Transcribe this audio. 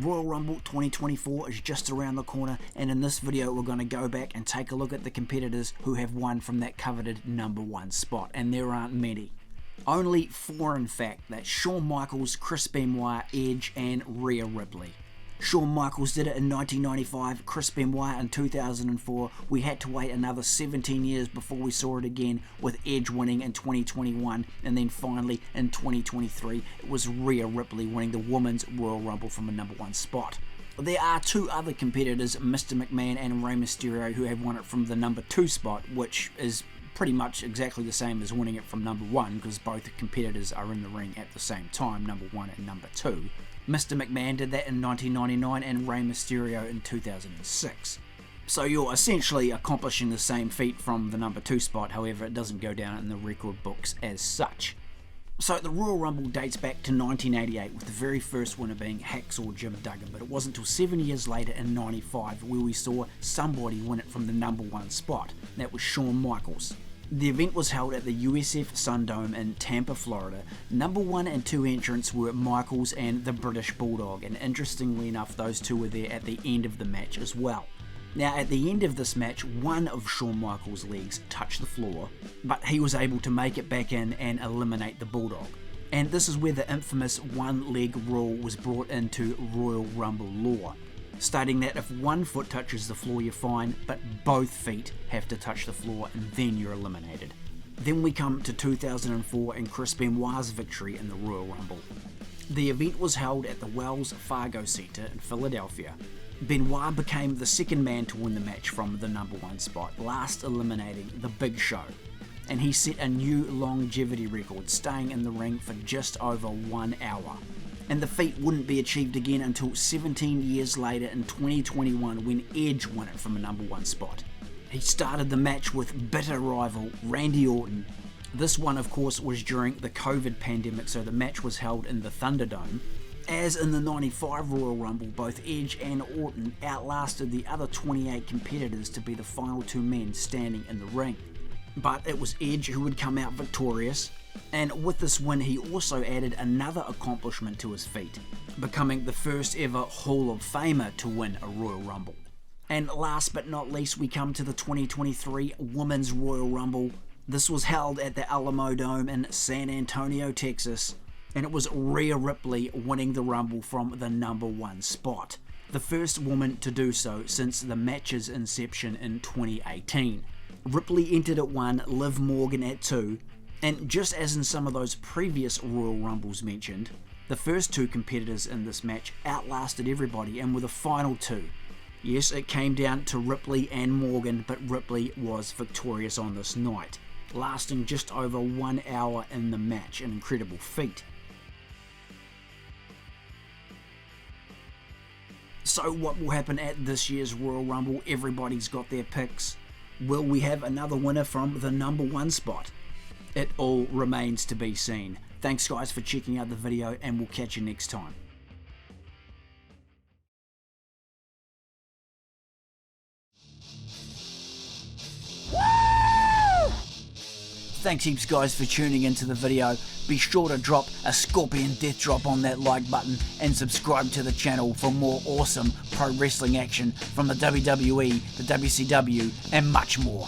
Royal Rumble 2024 is just around the corner, and in this video we're going to go back and take a look at the competitors who have won from that coveted number one spot, and there aren't many. Only four in fact. That's Shawn Michaels, Chris Benoit, Edge and Rhea Ripley. Shawn Michaels did it in 1995, Chris Benoit in 2004. We had to wait another 17 years before we saw it again, with Edge winning in 2021, and then finally in 2023 it was Rhea Ripley winning the Women's Royal Rumble from a number one spot. There are two other competitors, Mr. McMahon and Rey Mysterio, who have won it from the number two spot, which is pretty much exactly the same as winning it from number one, because both competitors are in the ring at the same time, number one and number two. Mr. McMahon did that in 1999 and Rey Mysterio in 2006. So you're essentially accomplishing the same feat from the number two spot, however it doesn't go down in the record books as such. So the Royal Rumble dates back to 1988, with the very first winner being Hacksaw Jim Duggan, but it wasn't until 7 years later in 95 where we saw somebody win it from the number one spot, and that was Shawn Michaels. The event was held at the USF Sundome in Tampa, Florida. Number one and two entrants were Michaels and the British Bulldog, and interestingly enough those two were there at the end of the match as well. Now at the end of this match, one of Shawn Michaels' legs touched the floor, but he was able to make it back in and eliminate the Bulldog. And this is where the infamous one leg rule was brought into Royal Rumble lore, stating that if one foot touches the floor you're fine, but both feet have to touch the floor and then you're eliminated. Then we come to 2004 and Chris Benoit's victory in the Royal Rumble. The event was held at the Wells Fargo Center in Philadelphia. Benoit became the second man to win the match from the number one spot, last eliminating The Big Show. And he set a new longevity record, staying in the ring for just over 1 hour. And the feat wouldn't be achieved again until 17 years later in 2021 when Edge won it from a number one spot. He started the match with bitter rival Randy Orton. This one of course was during the COVID pandemic, so the match was held in the Thunderdome. As in the 95 Royal Rumble, both Edge and Orton outlasted the other 28 competitors to be the final two men standing in the ring. But it was Edge who would come out victorious. And with this win he also added another accomplishment to his feat, becoming the first ever Hall of Famer to win a Royal Rumble. And last but not least we come to the 2023 Women's Royal Rumble. This was held at the Alamo Dome in San Antonio, Texas, and it was Rhea Ripley winning the Rumble from the number one spot, the first woman to do so since the match's inception in 2018. Ripley entered at 1, Liv Morgan at 2, and just as in some of those previous Royal Rumbles mentioned, the first two competitors in this match outlasted everybody and were the final two. Yes, it came down to Ripley and Morgan, but Ripley was victorious on this night, lasting just over 1 hour in the match, an incredible feat. So what will happen at this year's Royal Rumble? Everybody's got their picks. Will we have another winner from the number one spot? It all remains to be seen. Thanks guys for checking out the video, and we'll catch you next time. Woo! Thanks heaps guys for tuning into the video. Be sure to drop a scorpion death drop on that like button and subscribe to the channel for more awesome pro wrestling action from the WWE, the WCW and much more.